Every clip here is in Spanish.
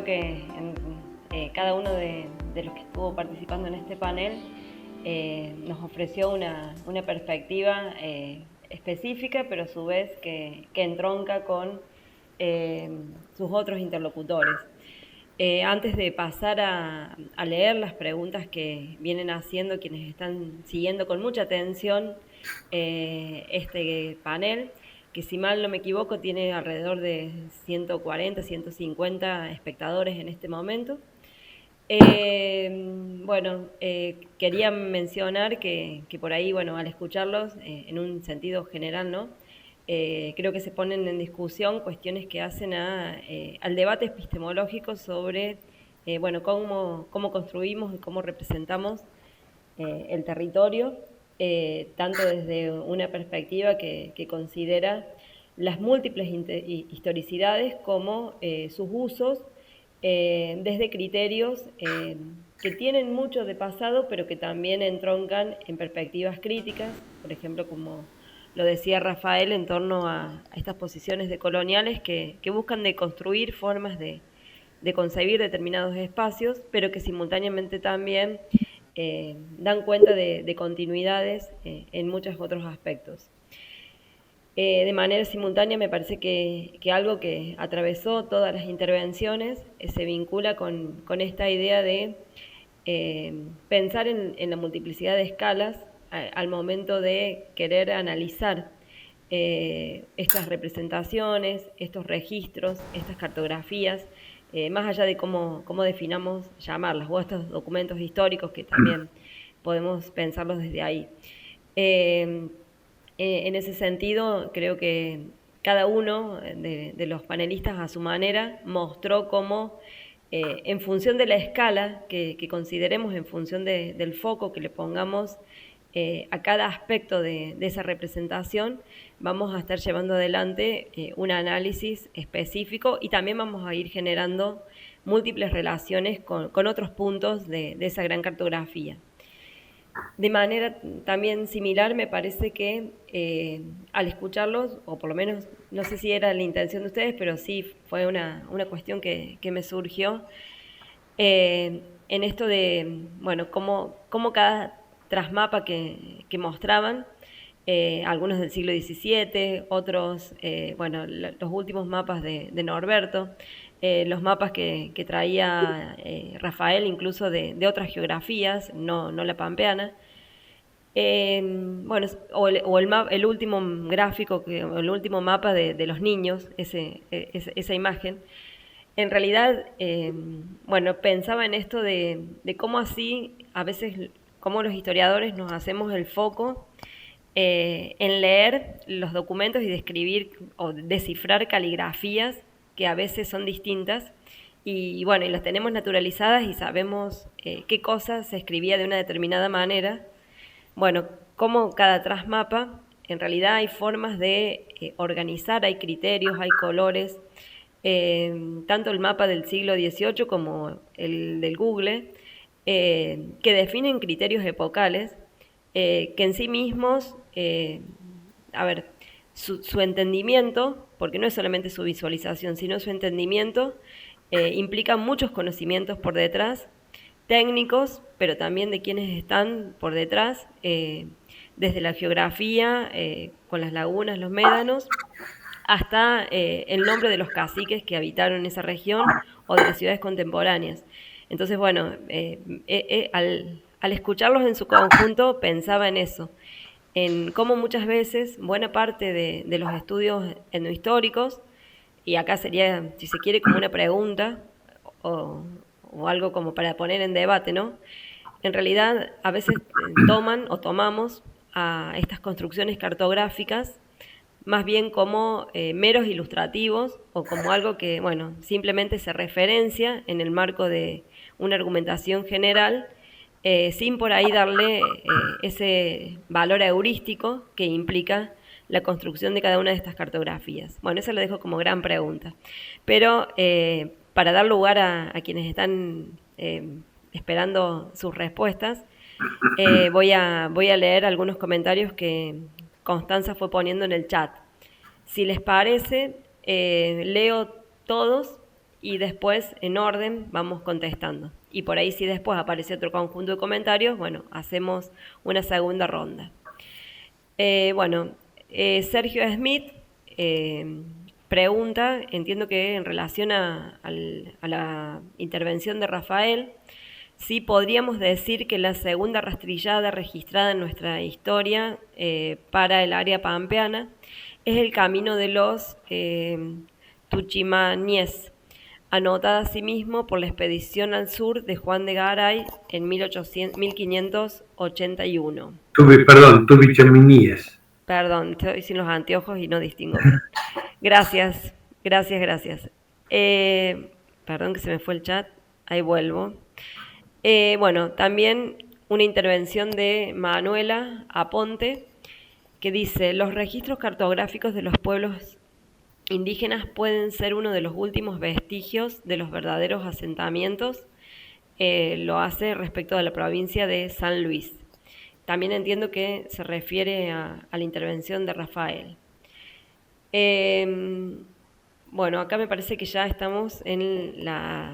creo que cada uno de los que estuvo participando en este panel nos ofreció una perspectiva específica, pero a su vez que entronca con sus otros interlocutores. Antes de pasar a leer las preguntas que vienen haciendo quienes están siguiendo con mucha atención este panel, que si mal no me equivoco tiene alrededor de 140, 150 espectadores en este momento. Quería mencionar que por ahí, bueno, al escucharlos, en un sentido general, ¿no? Creo que se ponen en discusión cuestiones que hacen al debate epistemológico sobre, cómo construimos y cómo representamos el territorio, tanto desde una perspectiva que considera las múltiples historicidades como sus usos, desde criterios que tienen mucho de pasado, pero que también entroncan en perspectivas críticas, por ejemplo, como lo decía Rafael, en torno a estas posiciones decoloniales que buscan deconstruir formas de concebir determinados espacios, pero que simultáneamente también dan cuenta de continuidades en muchos otros aspectos. De manera simultánea me parece que algo que atravesó todas las intervenciones se vincula con esta idea de pensar en la multiplicidad de escalas al momento de querer analizar estas representaciones, estos registros, estas cartografías, más allá de cómo definamos llamarlas, o estos documentos históricos que también podemos pensarlos desde ahí. En ese sentido, creo que cada uno de los panelistas a su manera mostró cómo, en función de la escala que consideremos, en función del foco que le pongamos a cada aspecto de esa representación, vamos a estar llevando adelante un análisis específico y también vamos a ir generando múltiples relaciones con otros puntos de esa gran cartografía. De manera también similar, me parece que al escucharlos, o por lo menos no sé si era la intención de ustedes, pero sí fue una cuestión que me surgió en esto de, bueno, cómo cada trasmapa que mostraban, algunos del siglo XVII, otros, los últimos mapas de Norberto, los mapas que traía Rafael, incluso de otras geografías, no la pampeana. El último gráfico, el último mapa de los niños, esa imagen. En realidad, pensaba en esto de cómo así, a veces, cómo los historiadores nos hacemos el foco en leer los documentos y describir o descifrar caligrafías que a veces son distintas y las tenemos naturalizadas y sabemos qué cosa se escribía de una determinada manera. Bueno, como cada trasmapa, en realidad hay formas de organizar, hay criterios, hay colores, tanto el mapa del siglo XVIII como el del Google, que definen criterios epocales, que en sí mismos, su entendimiento, porque no es solamente su visualización, sino su entendimiento, implica muchos conocimientos por detrás, técnicos, pero también de quienes están por detrás, desde la geografía, con las lagunas, los médanos, hasta el nombre de los caciques que habitaron esa región o de las ciudades contemporáneas. Entonces, al escucharlos en su conjunto pensaba en eso, en cómo muchas veces buena parte de los estudios etnohistóricos, y acá sería, si se quiere, como una pregunta o algo como para poner en debate, ¿no? En realidad, a veces toman o tomamos a estas construcciones cartográficas más bien como meros ilustrativos o como algo que, simplemente se referencia en el marco de una argumentación general, sin por ahí darle ese valor heurístico que implica la construcción de cada una de estas cartografías. Bueno, eso lo dejo como gran pregunta. Pero para dar lugar a quienes están esperando sus respuestas, voy a leer algunos comentarios que Constanza fue poniendo en el chat. Si les parece, leo todos y después en orden vamos contestando. Y por ahí si después aparece otro conjunto de comentarios, bueno, hacemos una segunda ronda. Bueno, Sergio Smith pregunta, entiendo que en relación a la intervención de Rafael, sí podríamos decir que la segunda rastrillada registrada en nuestra historia para el área pampeana es el camino de los Tuchimaníes, anotada asimismo por la expedición al sur de Juan de Garay en 1581. Perdón, Tubicheminíes. Perdón, estoy sin los anteojos y no distingo bien. Gracias, gracias, gracias. Perdón que se me fue el chat, ahí vuelvo. Bueno, también una intervención de Manuela Aponte que dice, los registros cartográficos de los pueblos indígenas pueden ser uno de los últimos vestigios de los verdaderos asentamientos. Lo hace respecto de la provincia de San Luis. También entiendo que se refiere a la intervención de Rafael. Bueno, acá me parece que ya estamos en la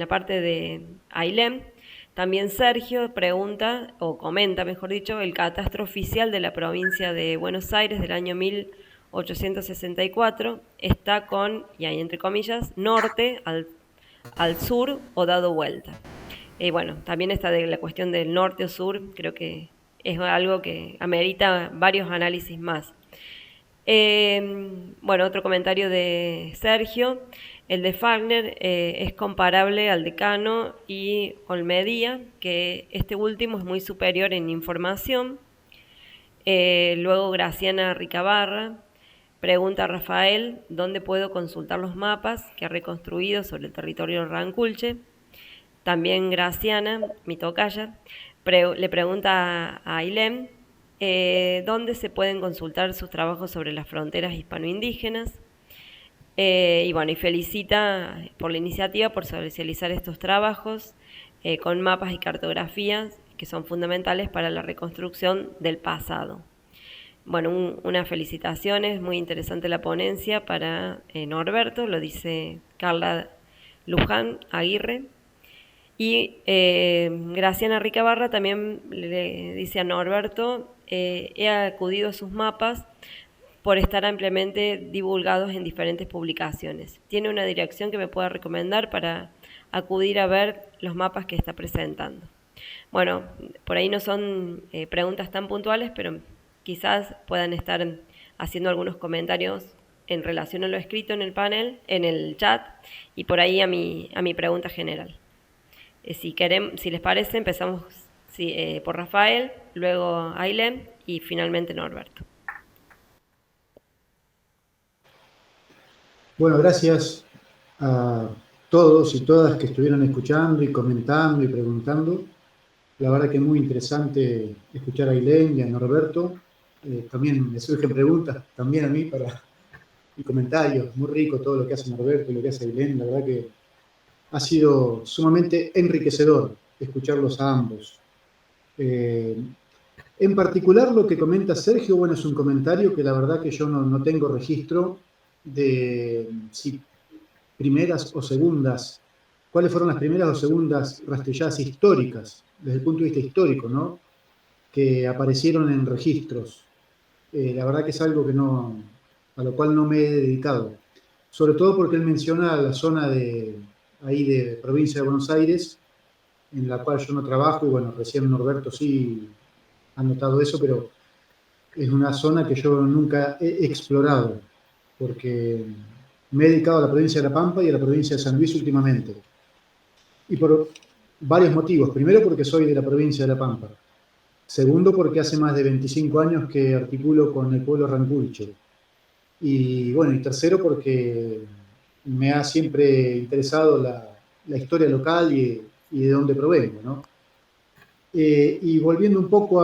parte de Ailem. También Sergio pregunta, o comenta, mejor dicho, el catastro oficial de la provincia de Buenos Aires del año 1864 está con, y ahí entre comillas, norte al sur o dado vuelta. Bueno, también está de la cuestión del norte o sur, creo que es algo que amerita varios análisis más. Bueno, otro comentario de Sergio, el de Fagner es comparable al de Cano y Olmedía, que este último es muy superior en información. Luego Graciana Ricabarra pregunta a Rafael dónde puedo consultar los mapas que ha reconstruido sobre el territorio de Ranculche. También Graciana, mi tocaya, le pregunta a Ailem dónde se pueden consultar sus trabajos sobre las fronteras hispanoindígenas. Y bueno, y felicita por la iniciativa, por socializar estos trabajos con mapas y cartografías que son fundamentales para la reconstrucción del pasado. Bueno, unas felicitaciones, muy interesante la ponencia para Norberto, lo dice Carla Luján Aguirre. Y Graciana Ricabarra también le dice a Norberto, he acudido a sus mapas por estar ampliamente divulgados en diferentes publicaciones. ¿Tiene una dirección que me pueda recomendar para acudir a ver los mapas que está presentando? Bueno, por ahí no son preguntas tan puntuales, pero quizás puedan estar haciendo algunos comentarios en relación a lo escrito en el panel, en el chat, y por ahí a mi pregunta general. Si les parece, empezamos por Rafael, luego Ailem y finalmente Norberto. Bueno, gracias a todos y todas que estuvieron escuchando y comentando y preguntando. La verdad que es muy interesante escuchar a Ailem y a Norberto. También me surgen preguntas, también a mí, y comentarios. Muy rico todo lo que hace Norberto y lo que hace Ailem. La verdad que ha sido sumamente enriquecedor escucharlos a ambos. En particular lo que comenta Sergio, bueno, es un comentario que la verdad que yo no tengo registro de si primeras o segundas, cuáles fueron las primeras o segundas rastrilladas históricas, desde el punto de vista histórico, ¿no? Que aparecieron en registros. La verdad que es algo que a lo cual no me he dedicado. Sobre todo porque él menciona la zona de provincia de Buenos Aires, en la cual yo no trabajo, y bueno, recién Norberto sí ha notado eso, pero es una zona que yo nunca he explorado, porque me he dedicado a la provincia de La Pampa y a la provincia de San Luis últimamente. Y por varios motivos. Primero, porque soy de la provincia de La Pampa. Segundo, porque hace más de 25 años que articulo con el pueblo Ranculche. Y bueno, y tercero, porque me ha siempre interesado la historia local y de dónde provengo, ¿no? Y volviendo un poco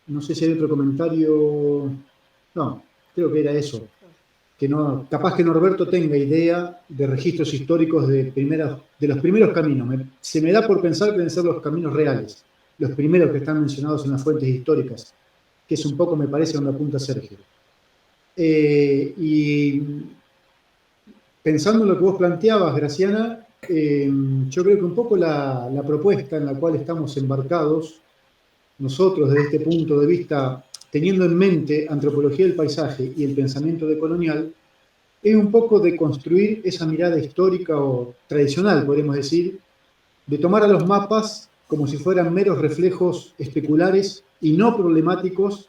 no sé si hay otro comentario. No, creo que era eso. Que no, capaz que Norberto tenga idea de registros históricos de los primeros caminos. Se me da por pensar que deben ser los caminos reales, los primeros que están mencionados en las fuentes históricas, que es un poco, me parece, donde apunta Sergio. Y pensando en lo que vos planteabas, Graciana, yo creo que un poco la propuesta en la cual estamos embarcados, nosotros desde este punto de vista, teniendo en mente antropología del paisaje y el pensamiento decolonial, es un poco de construir esa mirada histórica o tradicional, podríamos decir, de tomar a los mapas como si fueran meros reflejos especulares y no problemáticos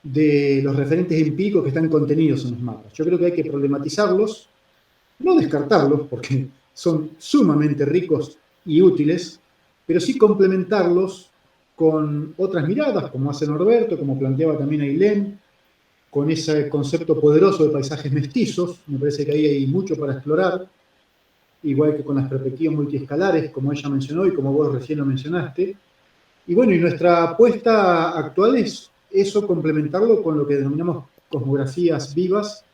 de los referentes empíricos que están contenidos en los mapas. Yo creo que hay que problematizarlos, no descartarlos, porque son sumamente ricos y útiles, pero sí complementarlos con otras miradas, como hace Norberto, como planteaba también Ailén, con ese concepto poderoso de paisajes mestizos. Me parece que ahí hay mucho para explorar, igual que con las perspectivas multiescalares, como ella mencionó y como vos recién lo mencionaste. Y bueno, y nuestra apuesta actual es eso, complementarlo con lo que denominamos cosmografías vivas,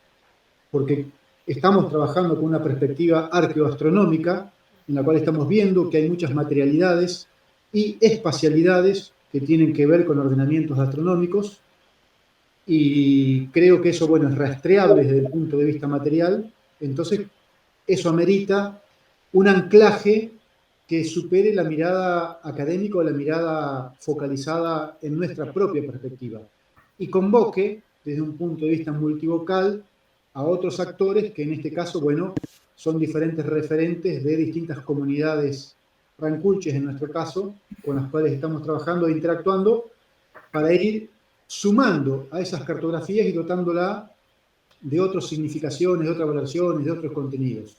porque estamos trabajando con una perspectiva arqueoastronómica, en la cual estamos viendo que hay muchas materialidades y espacialidades que tienen que ver con ordenamientos astronómicos, y creo que eso, bueno, es rastreable desde el punto de vista material. Entonces eso amerita un anclaje que supere la mirada académica o la mirada focalizada en nuestra propia perspectiva y convoque desde un punto de vista multivocal a otros actores que en este caso, bueno, son diferentes referentes de distintas comunidades ranculches en nuestro caso, con las cuales estamos trabajando e interactuando para ir sumando a esas cartografías y dotándola de otras significaciones, de otras valoraciones, de otros contenidos.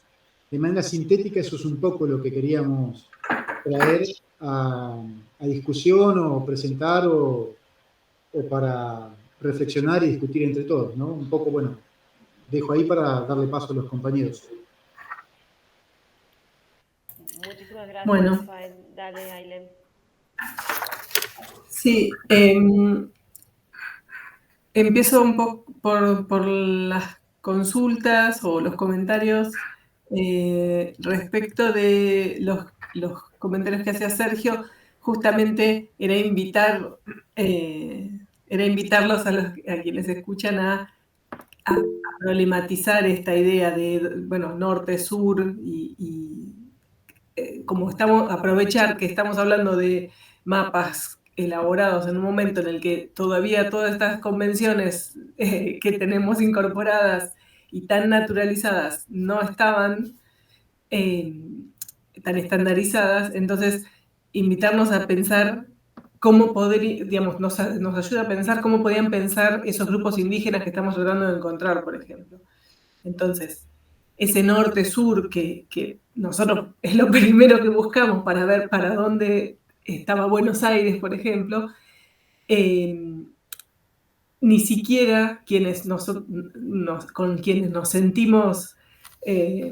De manera sintética, eso es un poco lo que queríamos traer a discusión o presentar o para reflexionar y discutir entre todos, ¿no? Un poco, bueno, dejo ahí para darle paso a los compañeros. Muchísimas gracias, Bueno. Rafael. Dale, Ailén. Sí, empiezo un poco por las consultas o los comentarios respecto de los comentarios que hacía Sergio. Justamente era invitarlos a quienes escuchan a problematizar esta idea de, bueno, norte-sur y como aprovechar que estamos hablando de mapas elaborados en un momento en el que todavía todas estas convenciones que tenemos incorporadas y tan naturalizadas no estaban tan estandarizadas. Entonces invitarnos a pensar cómo poder, digamos, nos ayuda a pensar cómo podían pensar esos grupos indígenas que estamos tratando de encontrar, por ejemplo. Entonces, ese norte-sur que nosotros es lo primero que buscamos para ver para dónde estaba Buenos Aires, por ejemplo, ni siquiera con quienes nos sentimos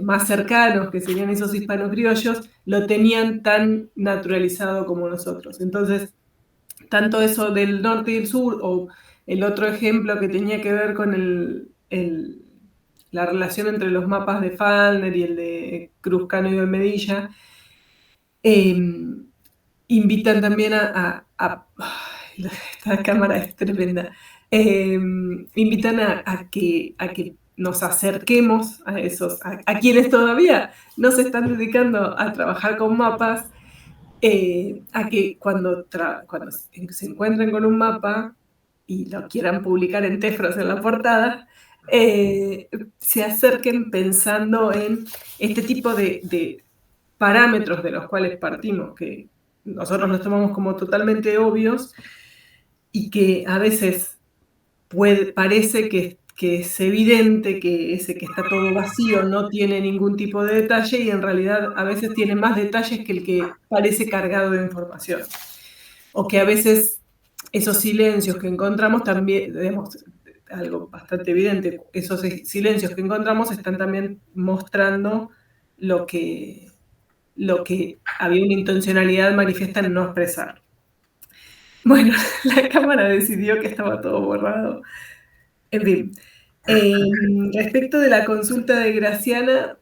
más cercanos, que serían esos hispano-criollos, lo tenían tan naturalizado como nosotros. Entonces, tanto eso del norte y el sur, o el otro ejemplo que tenía que ver con la relación entre los mapas de Fallner y el de Cruzcano y de Medilla, invitan también esta cámara es tremenda, invitan a que nos acerquemos a quienes todavía no se están dedicando a trabajar con mapas, a que cuando se encuentren con un mapa y lo quieran publicar en Tefros en la portada, se acerquen pensando en este tipo de parámetros de los cuales partimos, que nosotros los tomamos como totalmente obvios y que a veces parece que es evidente que ese que está todo vacío no tiene ningún tipo de detalle, y en realidad a veces tiene más detalles que el que parece cargado de información. O que a veces esos silencios que encontramos también, digamos, algo bastante evidente, esos silencios que encontramos están también mostrando lo que había una intencionalidad manifiesta en no expresar. Bueno, la cámara decidió que estaba todo borrado. En fin, respecto de la consulta de Graciana,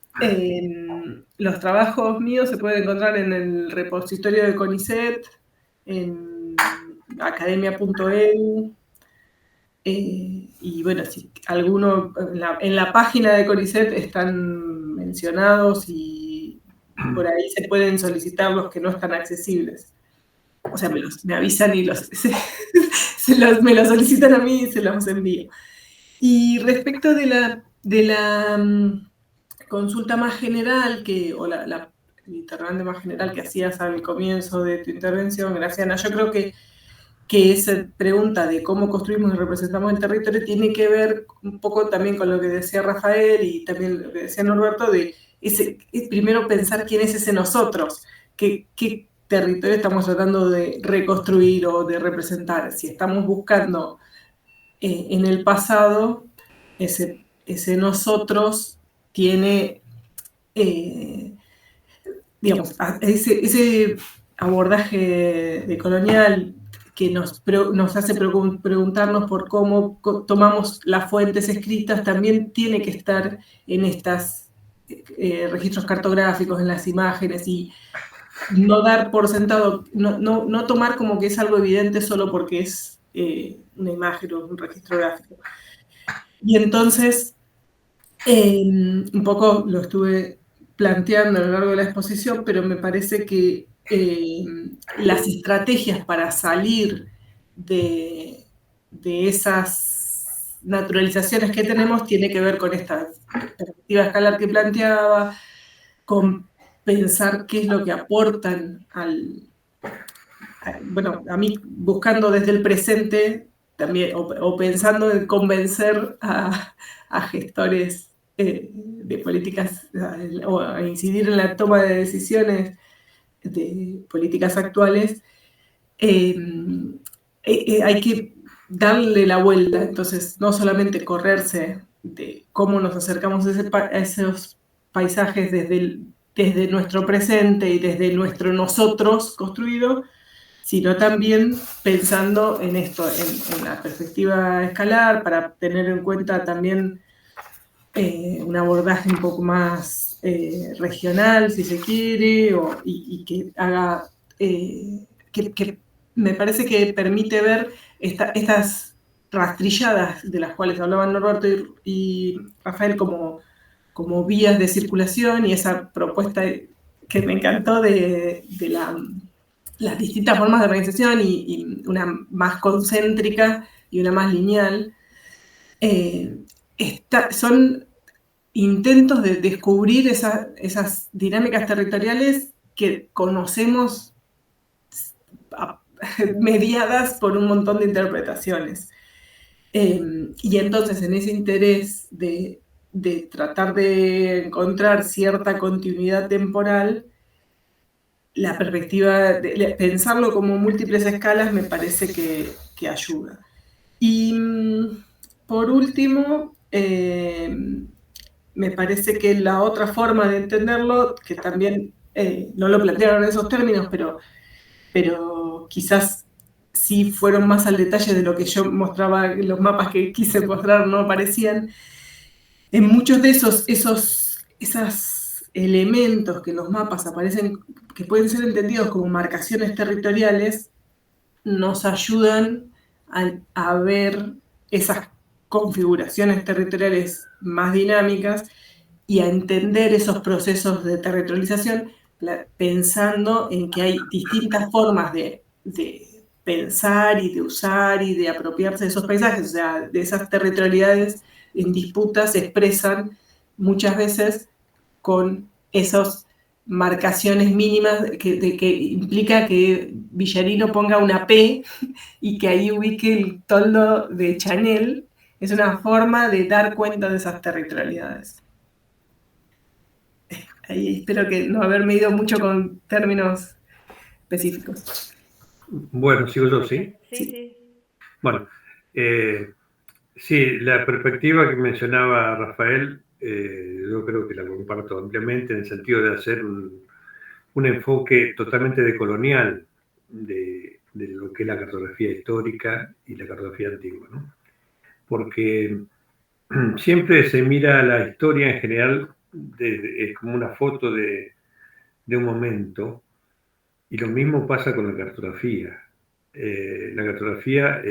los trabajos míos se pueden encontrar en el repositorio de CONICET, en academia.edu, y bueno, si alguno, en la página de CONICET están mencionados y por ahí se pueden solicitar los que no están accesibles. O sea, me avisan y me los solicitan a mí y se los envío. Y respecto de la consulta más general, o la interrogante más general que hacías al comienzo de tu intervención, Graciana, yo creo que esa pregunta de cómo construimos y representamos el territorio tiene que ver un poco también con lo que decía Rafael y también lo que decía Norberto, de primero pensar quién es ese nosotros, qué territorio estamos tratando de reconstruir o de representar. Si estamos buscando en el pasado, ese nosotros tiene, digamos, ese abordaje decolonial que nos hace preguntarnos por cómo tomamos las fuentes escritas, también tiene que estar en estos registros cartográficos, en las imágenes, y no dar por sentado, no tomar como que es algo evidente solo porque es una imagen o un registro gráfico. Y entonces, un poco lo estuve planteando a lo largo de la exposición, pero me parece que las estrategias para salir de esas naturalizaciones que tenemos tiene que ver con esta perspectiva escalar que planteaba, con pensar qué es lo que aportan bueno, a mí buscando desde el presente también, o pensando en convencer a gestores de políticas, o a incidir en la toma de decisiones de políticas actuales, hay que darle la vuelta. Entonces, no solamente correrse de cómo nos acercamos a esos paisajes desde nuestro presente y desde nuestro nosotros construido, sino también pensando en esto, en la perspectiva escalar, para tener en cuenta también un abordaje un poco más regional, si se quiere, y que haga, que me parece que permite ver estas rastrilladas de las cuales hablaban Norberto y Rafael como vías de circulación, y esa propuesta que me encantó de las distintas formas de organización, y una más concéntrica y una más lineal, son intentos de descubrir esas dinámicas territoriales que conocemos mediadas por un montón de interpretaciones. Y entonces, en ese interés de tratar de encontrar cierta continuidad temporal, la perspectiva de pensarlo como múltiples escalas me parece que ayuda. Y por último, me parece que la otra forma de entenderlo, que también no lo plantearon en esos términos, pero quizás sí fueron más al detalle de lo que yo mostraba, los mapas que quise mostrar no aparecían. En muchos de esos elementos que en los mapas aparecen, que pueden ser entendidos como marcaciones territoriales, nos ayudan a ver esas configuraciones territoriales más dinámicas y a entender esos procesos de territorialización, pensando en que hay distintas formas de pensar y de usar y de apropiarse de esos paisajes. O sea, de esas territorialidades en disputa se expresan muchas veces con esas marcaciones mínimas que implica que Villarino ponga una P y que ahí ubique el toldo de Chanel. Es una forma de dar cuenta de esas territorialidades. Ahí espero que no haberme ido mucho con términos específicos. Bueno, sigo yo, ¿sí? Sí. Bueno, sí, la perspectiva que mencionaba Rafael, yo creo que la comparto ampliamente en el sentido de hacer un enfoque totalmente decolonial de lo que es la cartografía histórica y la cartografía antigua, ¿no? Porque siempre se mira la historia en general es como una foto de un momento, y lo mismo pasa con la cartografía. La cartografía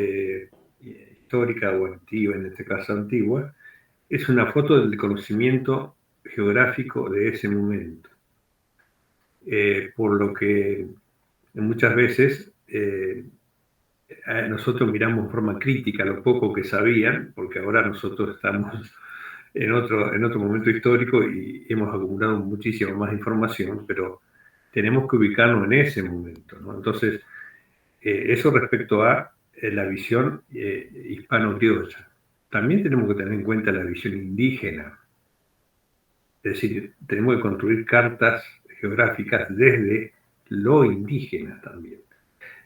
histórica o antigua, en este caso antigua, es una foto del conocimiento geográfico de ese momento. Por lo que muchas veces nosotros miramos en forma crítica lo poco que sabían, porque ahora nosotros estamos en otro momento histórico y hemos acumulado muchísima más información, pero tenemos que ubicarnos en ese momento, ¿no? Entonces, eso respecto a la visión hispano-criolla. También tenemos que tener en cuenta la visión indígena. Es decir, tenemos que construir cartas geográficas desde lo indígena también,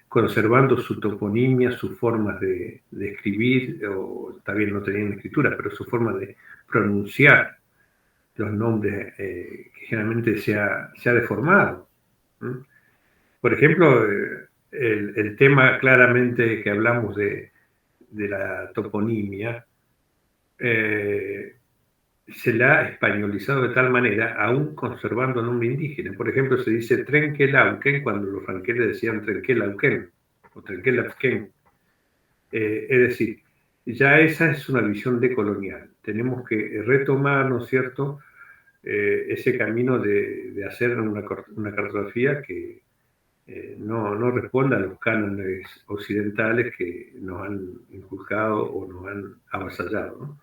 conservando su toponimia, sus formas de escribir, o también no tenían escritura, pero su forma de pronunciar los nombres que generalmente se ha deformado. Por ejemplo, el tema claramente que hablamos de la toponimia, se la ha españolizado de tal manera, aún conservando nombre indígena. Por ejemplo, se dice Trenquelauquen cuando los franqueles decían Trenquelauquen o Trenquelauquen. Es decir, ya esa es una visión decolonial. Tenemos que retomar, ¿no es cierto?, ese camino de hacer una cartografía que no responda a los cánones occidentales que nos han inculcado o nos han avasallado, ¿no?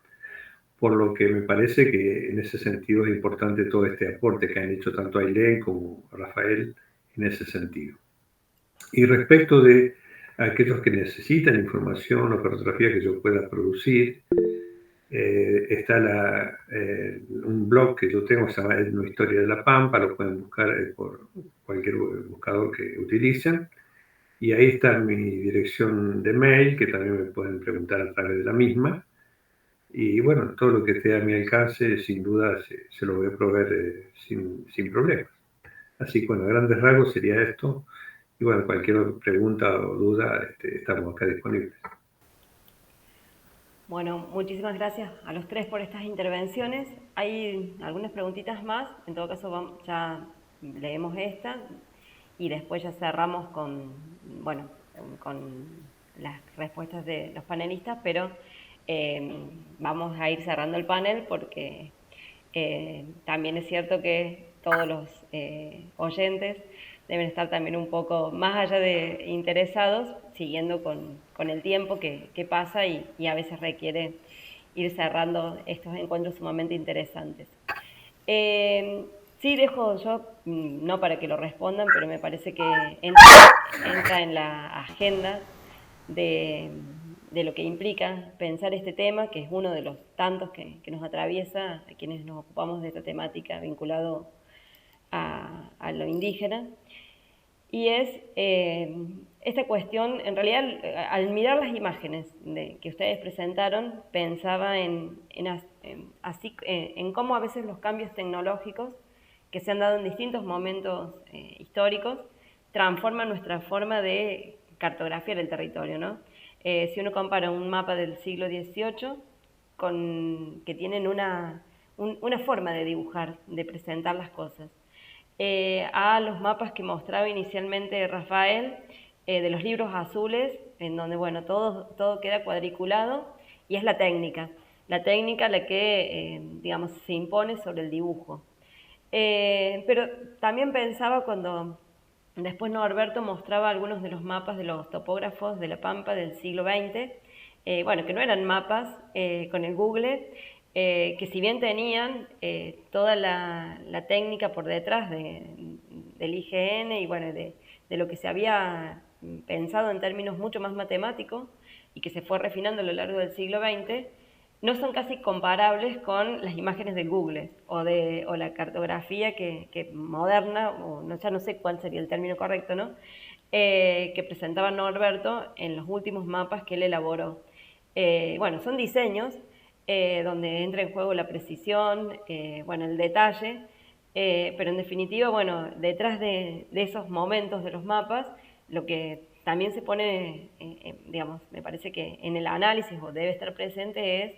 Por lo que me parece que en ese sentido es importante todo este aporte que han hecho tanto Ailén como Rafael en ese sentido. Y respecto de aquellos que necesitan información o cartografía que yo pueda producir, está un blog que yo tengo, se llama Una Historia de la Pampa, lo pueden buscar por cualquier buscador que utilicen, y ahí está mi dirección de mail, que también me pueden preguntar a través de la misma, y bueno, todo lo que esté a mi alcance, sin duda, se lo voy a proveer sin problemas. Así que bueno, a grandes rasgos sería esto, y bueno, cualquier pregunta o duda, estamos acá disponibles. Bueno, muchísimas gracias a los tres por estas intervenciones. Hay algunas preguntitas más, en todo caso ya leemos esta y después ya cerramos con las respuestas de los panelistas, pero vamos a ir cerrando el panel porque también es cierto que todos los oyentes deben estar también un poco más allá de interesados, siguiendo con el tiempo que pasa y a veces requiere ir cerrando estos encuentros sumamente interesantes. Sí dejo yo, no para que lo respondan, pero me parece que entra en la agenda de lo que implica pensar este tema, que es uno de los tantos que nos atraviesa a quienes nos ocupamos de esta temática vinculado a lo indígena. Y es esta cuestión, en realidad, al mirar las imágenes que ustedes presentaron, pensaba en cómo a veces los cambios tecnológicos que se han dado en distintos momentos históricos transforman nuestra forma de cartografiar el territorio, ¿no? Si uno compara un mapa del siglo XVIII que tienen una forma de dibujar, de presentar las cosas, a los mapas que mostraba inicialmente Rafael, de los libros azules, en donde bueno, todo queda cuadriculado, y es la técnica la que digamos, se impone sobre el dibujo. Pero también pensaba cuando después Norberto mostraba algunos de los mapas de los topógrafos de La Pampa del siglo XX, bueno, que no eran mapas con el Google, que si bien tenían toda la técnica por detrás del IGN y bueno, de lo que se había pensado en términos mucho más matemáticos y que se fue refinando a lo largo del siglo XX, no son casi comparables con las imágenes del Google o la cartografía que moderna, ya no sé cuál sería el término correcto, ¿no? Que presentaba Norberto en los últimos mapas que él elaboró. Bueno, son diseños donde entra en juego la precisión, bueno, el detalle, pero en definitiva, bueno, detrás de esos momentos de los mapas, lo que también se pone, digamos, me parece que en el análisis o debe estar presente es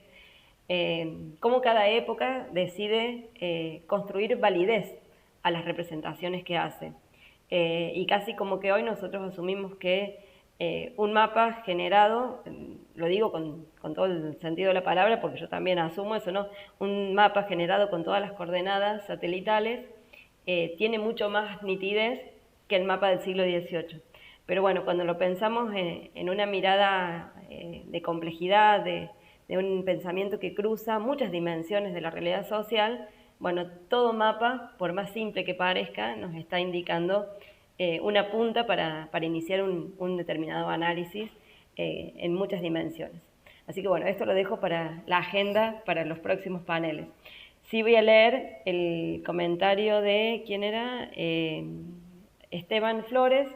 cómo cada época decide construir validez a las representaciones que hace. Y casi como que hoy nosotros asumimos que un mapa generado, lo digo con todo el sentido de la palabra porque yo también asumo eso, ¿no? Un mapa generado con todas las coordenadas satelitales tiene mucho más nitidez que el mapa del siglo XVIII. Pero bueno, cuando lo pensamos en una mirada de complejidad, de un pensamiento que cruza muchas dimensiones de la realidad social, bueno, todo mapa, por más simple que parezca, nos está indicando una punta para iniciar un determinado análisis en muchas dimensiones. Así que bueno, esto lo dejo para la agenda para los próximos paneles. Sí voy a leer el comentario de, ¿quién era? Esteban Flores.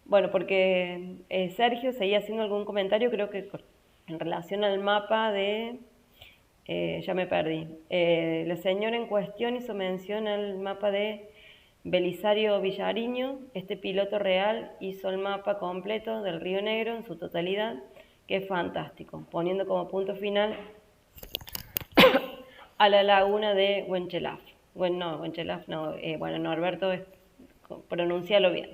Bueno, porque Sergio seguía haciendo algún comentario, creo que en relación al mapa de... ya me perdí. La señora en cuestión hizo mención al mapa de Belisario Villariño. Este piloto real hizo el mapa completo del Río Negro en su totalidad, que es fantástico, poniendo como punto final a la laguna de Huenchelaf. Bueno, Norberto, pronúncialo bien.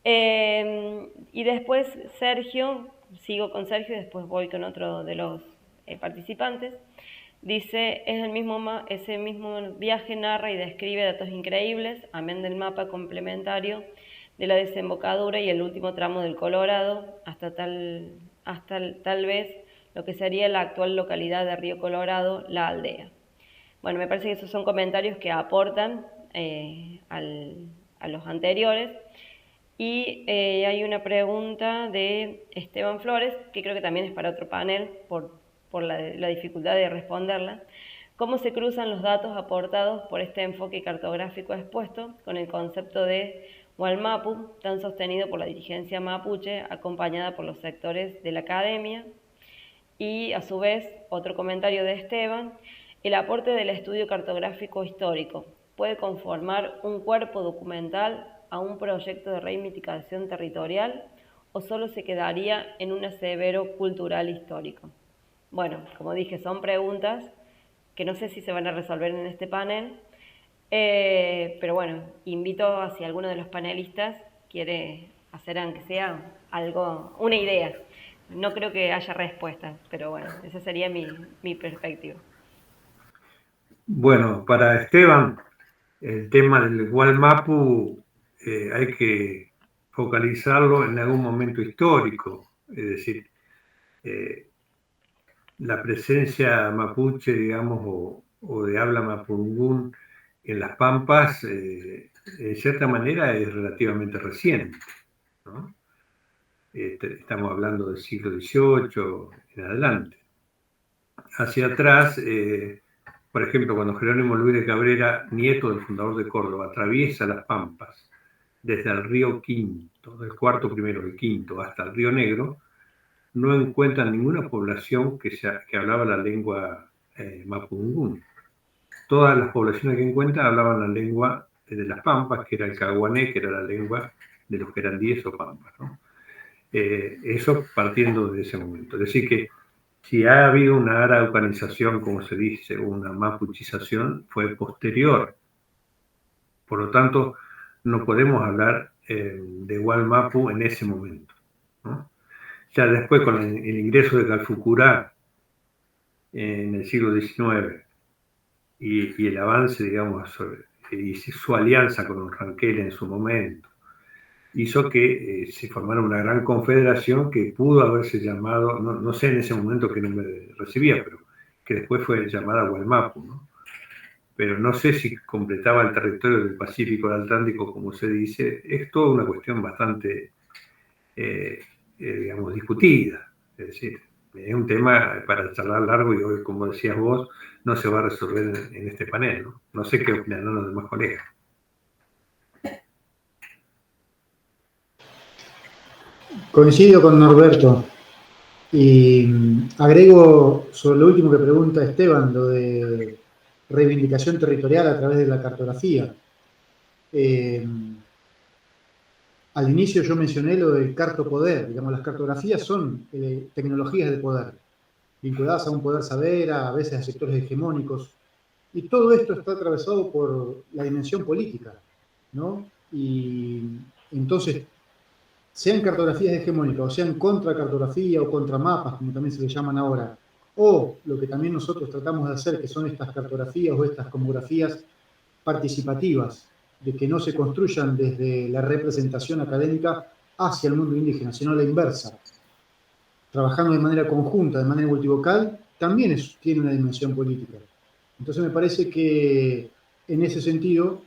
Y después Sergio, sigo con Sergio y después voy con otro de los participantes. Dice, ese mismo viaje narra y describe datos increíbles, amén del mapa complementario de la desembocadura y el último tramo del Colorado, hasta tal vez lo que sería la actual localidad de Río Colorado, La Aldea. Bueno, me parece que esos son comentarios que aportan a los anteriores. Y hay una pregunta de Esteban Flores, que creo que también es para otro panel, por la dificultad de responderla. ¿Cómo se cruzan los datos aportados por este enfoque cartográfico expuesto con el concepto de Walmapu, tan sostenido por la dirigencia mapuche, acompañada por los sectores de la academia? Y a su vez, otro comentario de Esteban, el aporte del estudio cartográfico histórico puede conformar un cuerpo documental a un proyecto de reivindicación territorial o solo se quedaría en un asevero cultural histórico. Bueno, como dije, son preguntas que no sé si se van a resolver en este panel, pero bueno, invito a si alguno de los panelistas quiere hacer aunque sea algo, una idea. No creo que haya respuesta, pero bueno, esa sería mi perspectiva. Bueno, para Esteban, el tema del Walmapu hay que focalizarlo en algún momento histórico, es decir, la presencia mapuche, digamos, o de habla mapungún en las Pampas, en cierta manera es relativamente reciente, ¿no? Estamos hablando del siglo XVIII en adelante. Hacia atrás, por ejemplo, cuando Jerónimo Luis de Cabrera, nieto del fundador de Córdoba, atraviesa las Pampas desde el río Quinto, del cuarto primero, el Quinto, hasta el río Negro, no encuentran ninguna población que hablaba la lengua mapungún. Todas las poblaciones que encuentran hablaban la lengua de las Pampas, que era el caguané, que era la lengua de los que eran 10 o Pampas, ¿no? Eso partiendo de ese momento. Es decir que si ha habido una araucanización, como se dice, una mapuchización, fue posterior. Por lo tanto, no podemos hablar de Walmapu en ese momento, ¿no? Ya después, con el ingreso de Calfucurá en el siglo XIX y el avance, digamos, y su alianza con Ranquel en su momento, hizo que se formara una gran confederación que pudo haberse llamado, no sé en ese momento qué nombre recibía, pero que después fue llamada Walmapu, ¿no? Pero no sé si completaba el territorio del Pacífico del Atlántico, como se dice. Es toda una cuestión bastante, digamos, discutida. Es decir, es un tema para charlar largo y hoy, como decías vos, no se va a resolver en este panel, ¿no? No sé qué opinarán los demás colegas. Coincido con Norberto y agrego sobre lo último que pregunta Esteban, lo de reivindicación territorial a través de la cartografía. Al inicio yo mencioné lo del cartopoder, digamos, las cartografías son tecnologías de poder, vinculadas a un poder saber, a veces a sectores hegemónicos, y todo esto está atravesado por la dimensión política, ¿no? Y entonces, sean cartografías hegemónicas, o sean contracartografía o contramapas, como también se le llaman ahora, o lo que también nosotros tratamos de hacer, que son estas cartografías o estas comografías participativas, de que no se construyan desde la representación académica hacia el mundo indígena, sino la inversa, trabajando de manera conjunta, de manera multivocal, también tiene una dimensión política. Entonces me parece que en ese sentido,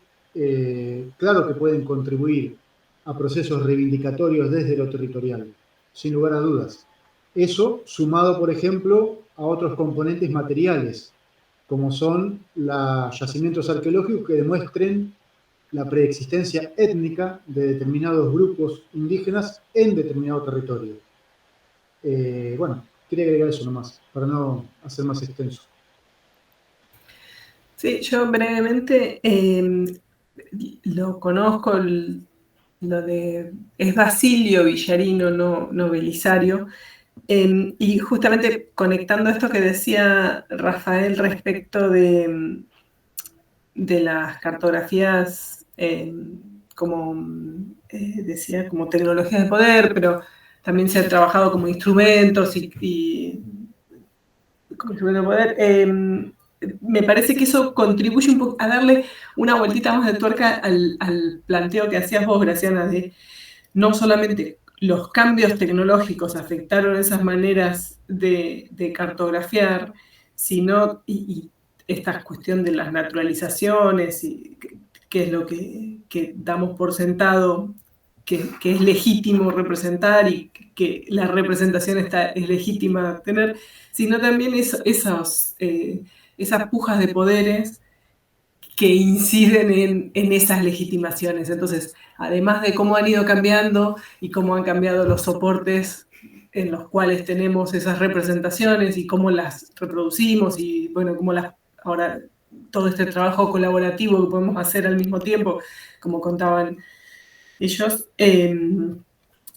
claro que pueden contribuir a procesos reivindicatorios desde lo territorial, sin lugar a dudas. Eso sumado, por ejemplo, a otros componentes materiales, como son los yacimientos arqueológicos que demuestren la preexistencia étnica de determinados grupos indígenas en determinado territorio. Bueno, quería agregar eso nomás, para no hacer más extenso. Sí, yo brevemente lo conozco, es Basilio Villarino, no Belisario, y justamente conectando esto que decía Rafael respecto de las cartografías, decía, como tecnologías de poder, pero también se ha trabajado como instrumentos y como instrumentos de poder. Me parece que eso contribuye un poco a darle una vueltita más de tuerca al planteo que hacías vos, Graciana, de no solamente los cambios tecnológicos afectaron esas maneras de cartografiar, sino y esta cuestión de las naturalizaciones, y que es lo que damos por sentado, que es legítimo representar y que la representación es legítima tener, sino también esas pujas de poderes que inciden en esas legitimaciones. Entonces, además de cómo han ido cambiando y cómo han cambiado los soportes en los cuales tenemos esas representaciones y cómo las reproducimos y, bueno, ahora todo este trabajo colaborativo que podemos hacer al mismo tiempo, como contaban ellos,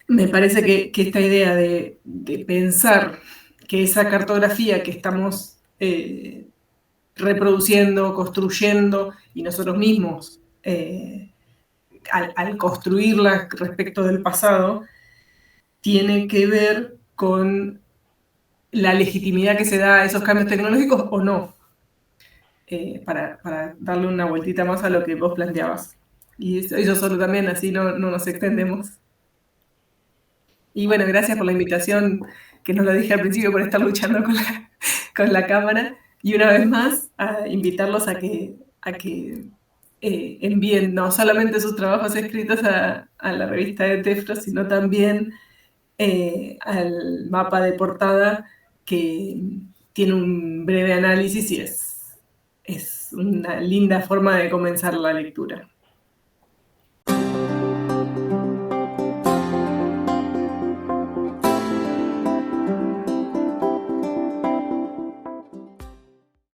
me parece que esta idea de pensar que esa cartografía que estamos reproduciendo, construyendo, y nosotros mismos, al construirla respecto del pasado, tiene que ver con la legitimidad que se da a esos cambios tecnológicos o no, para darle una vueltita más a lo que vos planteabas. Y eso solo también, así no nos extendemos. Y bueno, gracias por la invitación, que no lo dije al principio, por estar luchando con la cámara. Y una vez más, a invitarlos a que envíen no solamente sus trabajos escritos a la revista de Tefro, sino también al mapa de portada, que tiene un breve análisis y es una linda forma de comenzar la lectura.